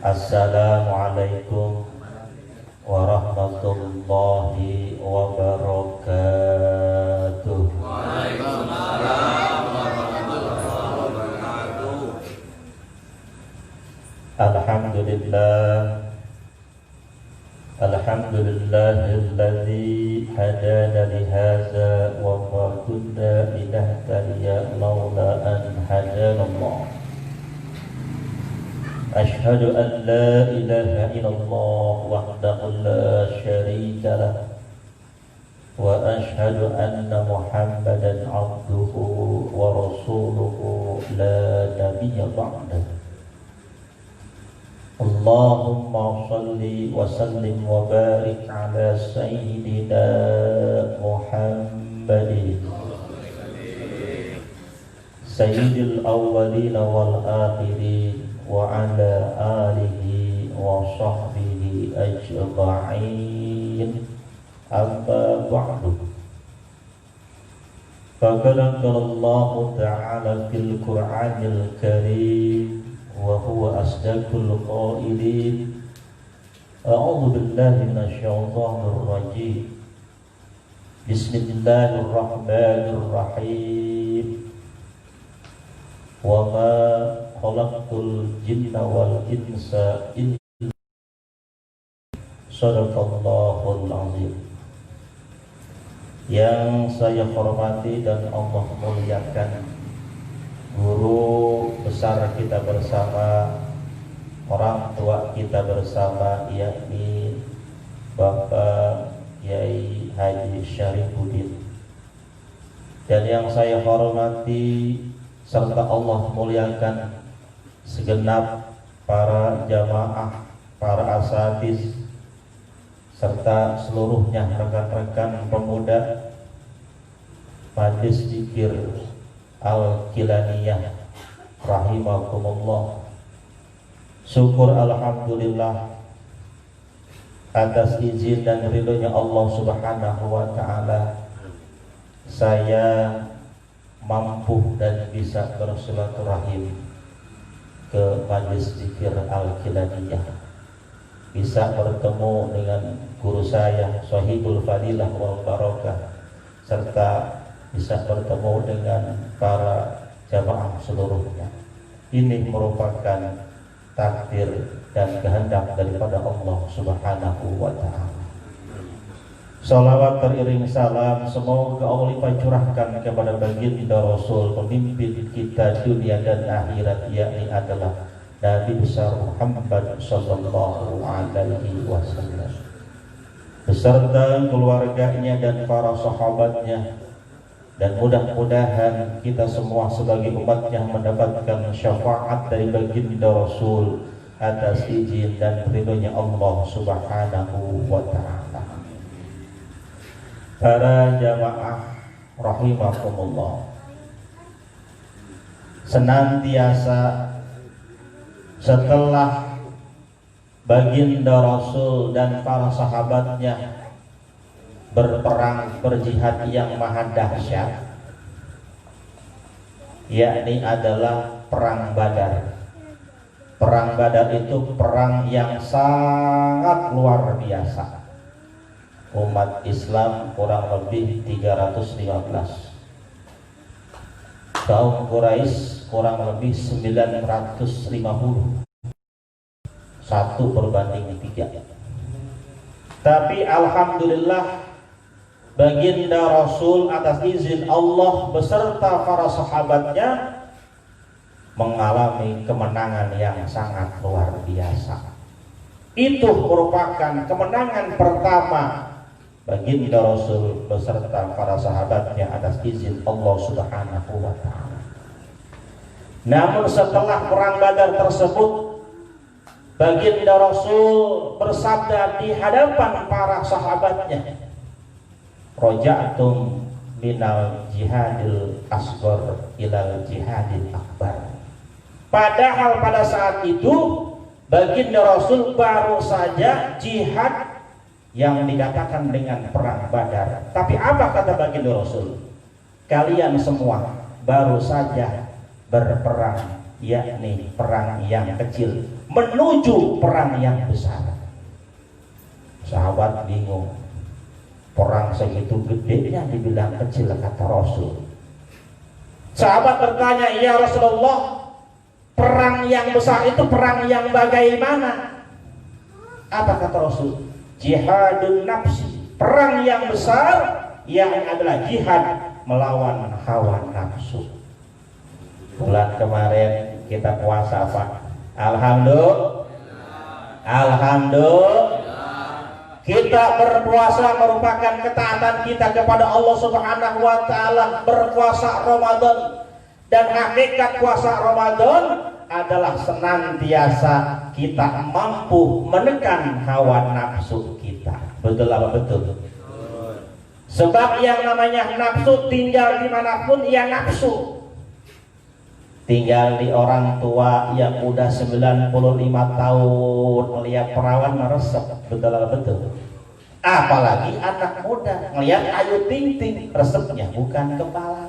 Assalamualaikum warahmatullahi wabarakatuh. Waalaikumsalam warahmatullahi wabarakatuh. Alhamdulillah, alhamdulillahilladzi hadana lihadza wa ma kunna linahtadiya laula an hadana Allah. Ashhadu an la ilaha illallah wahdahu la syarika lah wa ashhadu anna Muhammadan abduhu wa rasuluhu la nabiyya ba'dah. Allahumma salli wa sallim wa barik ala sayyidina Muhammadin sayyidil awwalin wal akhirin wa ala alihi wa sahbihi ajma'in. Amma ba'du. Faqad qala Allah ta'ala fil Qur'anil Karim wa huwa asdaqul qailin. A'udzu billahi minasy syaithanir rajim. Bismillahirrahmanirrahim. Wa ma khalaqtul jinna wal insa illa Sadaqallahul azim. Yang saya hormati dan Allah muliakan guru besar kita bersama, orang tua kita bersama, yakni Bapak Yai Haji Syarifuddin. Dan yang saya hormati serta Allah muliakan segenap para jamaah, para asatiz, serta seluruhnya rekan-rekan pemuda Majelis Dzikir Al-Kilaniyah rahimakumullah. Syukur alhamdulillah atas izin dan ridhonya Allah Subhanahu wa ta'ala, saya mampu dan bisa bersilaturahim ke Majelis Dzikir Al-Kilaniyah, bisa bertemu dengan guru saya Shahibul Fadilah wal Barakah, serta bisa bertemu dengan para jamaah seluruhnya. Ini merupakan takdir dan kehendak daripada Allah Subhanahu wa ta'ala. Salawat teriring salam semoga Allah limpah curahkan kepada baginda Rasul, pemimpin kita dunia dan akhirat, yakni adalah Nabi besar Muhammad sallallahu alaihi wasallam, beserta keluarganya dan para sahabatnya. Dan mudah-mudahan kita semua sebagai umatnya mendapatkan syafaat dari baginda Rasul atas izin dan ridhonya Allah Subhanahu wa ta'ala. Para jamaah rahimakumullah, senantiasa setelah baginda Rasul dan para sahabatnya berperang berjihad yang maha dahsyat, yakni adalah perang Badar. Perang Badar itu perang yang sangat luar biasa. Umat Islam kurang lebih 315, kaum Quraisy kurang lebih 950, 1/3. Tapi alhamdulillah baginda Rasul atas izin Allah beserta para sahabatnya mengalami kemenangan yang sangat luar biasa. Itu merupakan kemenangan pertama baginda Rasul beserta para sahabatnya atas izin Allah Subhanahu wa ta'ala. Namun setelah perang Badar tersebut, baginda Rasul bersabda di hadapan para sahabatnya, roja'tum minal jihadil asghar ilal jihadil akbar. Padahal pada saat itu baginda Rasul baru saja jihad yang dikatakan dengan perang Badar. Tapi apa kata baginda Rasul? Kalian semua baru saja berperang, yakni perang yang kecil, menuju perang yang besar. Sahabat bingung, perang segitu gedenya dibilang kecil, kata Rasul. Sahabat bertanya, ya Rasulullah, perang yang besar itu perang yang bagaimana? Apa kata Rasul? Jihadun nafsi, perang yang besar yang adalah jihad melawan hawa nafsu. Bulan kemarin kita puasa apa? Alhamdulillah. Kita berpuasa merupakan ketaatan kita kepada Allah Subhanahu wa taala, berpuasa Ramadan. Dan hakikat puasa Ramadan adalah senantiasa kita mampu menekan hawa nafsu kita. Betul apa betul? Sebab yang namanya nafsu tinggal dimanapun ya nafsu. Tinggal di orang tua yang udah 95 tahun melihat perawan meresep, betul apa betul? Apalagi anak muda melihat Ayu Ting Ting, resepnya bukan kepala.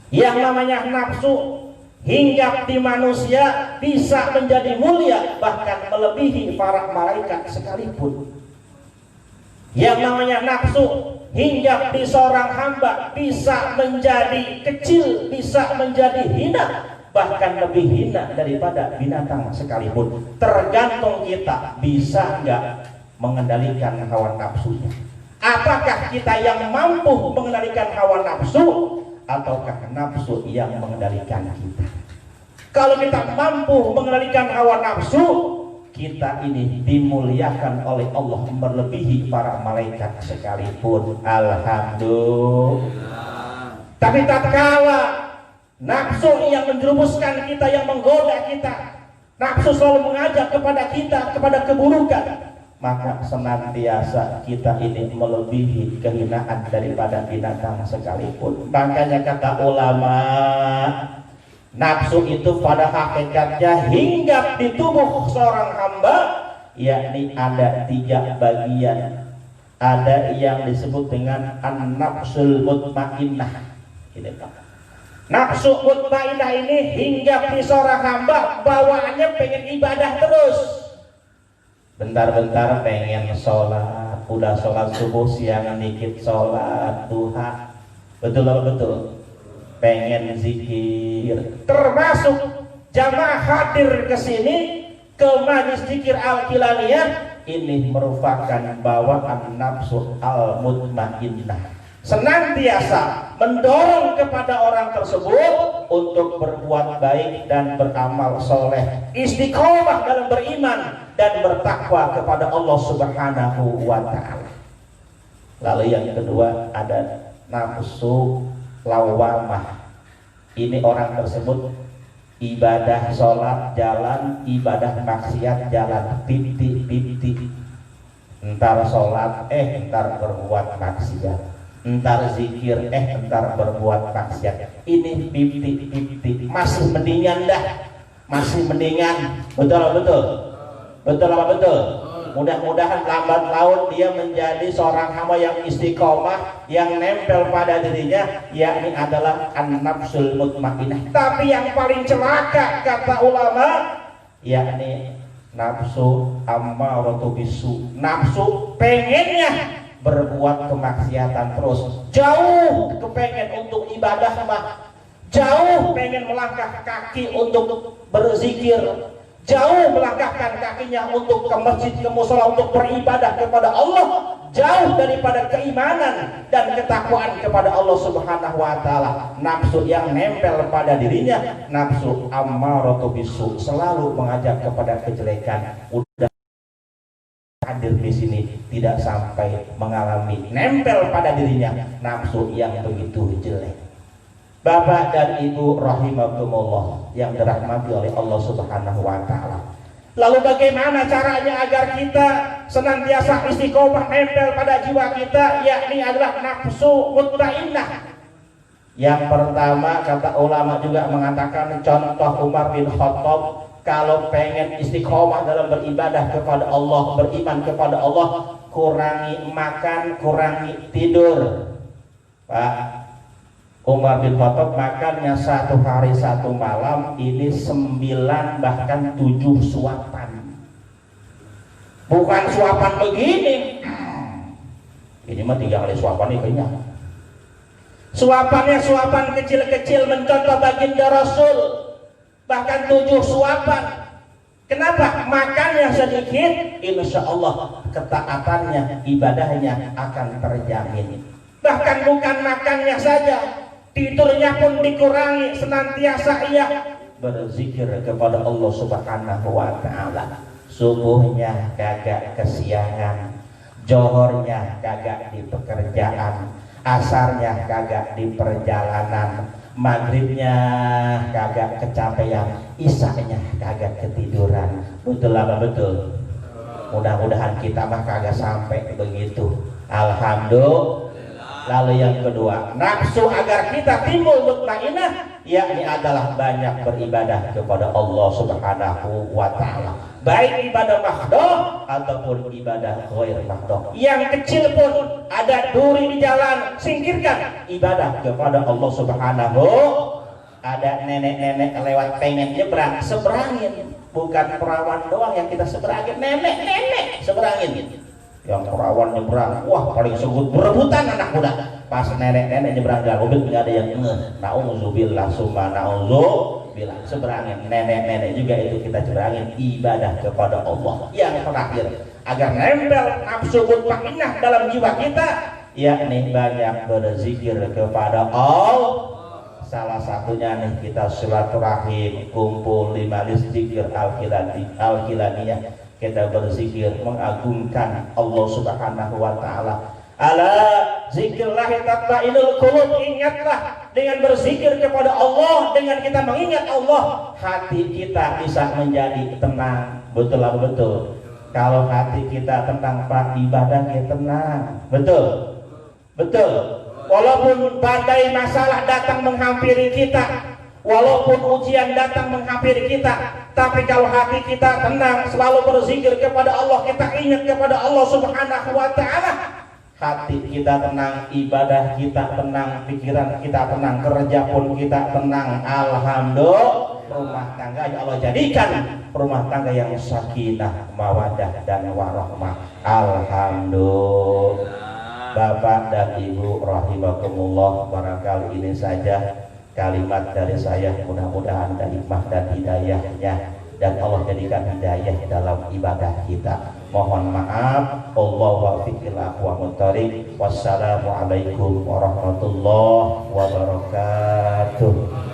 Yang namanya nafsu hinggap di manusia bisa menjadi mulia, bahkan melebihi para malaikat sekalipun. Yang namanya nafsu hinggap di seorang hamba bisa menjadi kecil, bisa menjadi hina, bahkan lebih hina daripada binatang sekalipun. Tergantung kita bisa nggak mengendalikan hawa nafsunya. Apakah kita yang mampu mengendalikan hawa nafsu, ataukah nafsu yang mengendalikan kita? Kalau kita mampu mengendalikan hawa nafsu, kita ini dimuliakan oleh Allah melebihi para malaikat sekalipun. Alhamdulillah. Tapi tatkala nafsu yang menjerumuskan kita, yang menggoda kita, nafsu selalu mengajak kepada kita kepada keburukan, maka senantiasa kita ini melebihi kehinaan daripada binatang sekalipun. Makanya kata ulama, nafsu itu pada hakikatnya hinggap di tubuh seorang hamba, yakni ada 3 bagian. Ada yang disebut dengan an-nafsul mutmainnah. Nafsu mutmainnah ini hinggap di seorang hamba, bawaannya pengen ibadah terus. Bentar-bentar pengen sholat, udah sholat subuh, siang dikit sholat duha. Betul apa betul? Pengen zikir, termasuk jamaah hadir ke sini ke majlis zikir Al-Kilaniyah, ini merupakan bawaan nafsu al-mutmainnah, senantiasa mendorong kepada orang tersebut untuk berbuat baik dan beramal soleh, istiqomah dalam beriman dan bertakwa kepada Allah Subhanahu wa ta'ala. Lalu yang kedua ada nafsu lawamah. Ini orang tersebut ibadah sholat jalan, ibadah maksiat jalan, titik. Entar sholat, entar berbuat maksiat, entar zikir, entar berbuat maksiat. Ini titik. Masih mendingan dah, masih mendingan. Betul? Mudah-mudahan lambat laun dia menjadi seorang hamba yang istiqomah, yang nempel pada dirinya, yakni adalah an-nafsul mutmainnah. Tapi yang paling celaka kata ulama, yakni nafsu ammaratu bisu, nafsu pengennya berbuat kemaksiatan terus, jauh kepengen untuk ibadah mah, jauh pengen melangkah kaki untuk berzikir, jauh melangkahkan kakinya untuk ke masjid, ke mushola, untuk beribadah kepada Allah, jauh daripada keimanan dan ketakwaan kepada Allah Subhanahu wa ta'ala. Nafsu yang nempel pada dirinya, nafsu ammaratu bisu, selalu mengajak kepada kejelekan. Udah hadir di sini tidak sampai mengalami nempel pada dirinya nafsu yang begitu jelek. Bapak dan Ibu rahimakumullah yang dirahmati oleh Allah Subhanahu wa ta'ala. Lalu bagaimana caranya agar kita senantiasa istiqomah nempel pada jiwa kita, yakni adalah nafsu mutmainnah. Yang pertama kata ulama juga mengatakan, contoh Umar bin Khattab kalau pengen istiqomah dalam beribadah kepada Allah, beriman kepada Allah, kurangi makan, kurangi tidur. Pak, Umar bin Khattab makannya 1 hari 1 malam ini 9 bahkan 7 suapan. Bukan suapan begini. Ini mah 3 kali suapan ini kenyang. Suapannya suapan kecil-kecil mencontoh baginda Rasul. Bahkan 7 suapan. Kenapa? Makannya sedikit, insya Allah ketaatannya, ibadahnya akan terjamin. Bahkan bukan makannya saja, tidurnya pun dikurangi, senantiasa ia berzikir kepada Allah Subhanahu wa Ta'ala. Subuhnya kagak kesiangan, johornya kagak di pekerjaan, asarnya kagak di perjalanan, maghribnya kagak kecapean, isanya kagak ketiduran. Betul apa betul? Mudah-mudahan kita mah kagak sampai begitu. Alhamdulillah. Lalu yang kedua, nafsu agar kita timbul mutmainah, yakni adalah banyak beribadah kepada Allah Subhanahu wa Ta'ala, baik ibadah mahdoh ataupun ibadah ghair mahdoh. Yang kecil pun ada duri di jalan, singkirkan, ibadah kepada Allah Subhanahu. Ada nenek-nenek lewat pengen nyebrang, seberangin. Bukan perawan doang yang kita seberangin, nenek-nenek seberangin. Yang perawan nyebrang, wah paling sebut berebutan anak muda. Pas nenek-nenek nyebrang jalan mobil tidak ada yang na'udzubillah summa na'udzubillah, seberangin. Nenek-nenek juga itu kita seberangin, ibadah kepada Allah. Yang terakhir, agar nempel nafsu mutmainnah dalam jiwa kita, yakni banyak berzikir kepada Allah. Salah satunya nih kita silaturahim, kumpul di majelis zikir al-Hilaniyah, kita berzikir mengagungkan Allah Subhanahu wa Ta'ala. Ala zikrillahi tatma'innul qulub, ingatlah dengan berzikir kepada Allah, dengan kita mengingat Allah, hati kita bisa menjadi tenang. Betul apa betul? Kalau hati kita tenang, Pak, ibadah kita tenang. Betul? Betul. Walaupun badai masalah datang menghampiri kita, walaupun ujian datang menghampiri kita, tapi kalau hati kita tenang, selalu berzikir kepada Allah, kita ingat kepada Allah Subhanahu wa Ta'ala, hati kita tenang, ibadah kita tenang, pikiran kita tenang, kerja pun kita tenang. Alhamdulillah, rumah tangga ya Allah jadikan rumah tangga yang sakinah, mawadah dan warahmah. Alhamdulillah. Bapak dan Ibu rahimakumullah, barangkali ini saja kalimat dari saya, mudah-mudahan ada hikmah dan hidayahnya, dan Allah jadikan hidayah dalam ibadah kita. Mohon maaf. Allahu a'lam. Wassalamualaikum warahmatullahi wabarakatuh.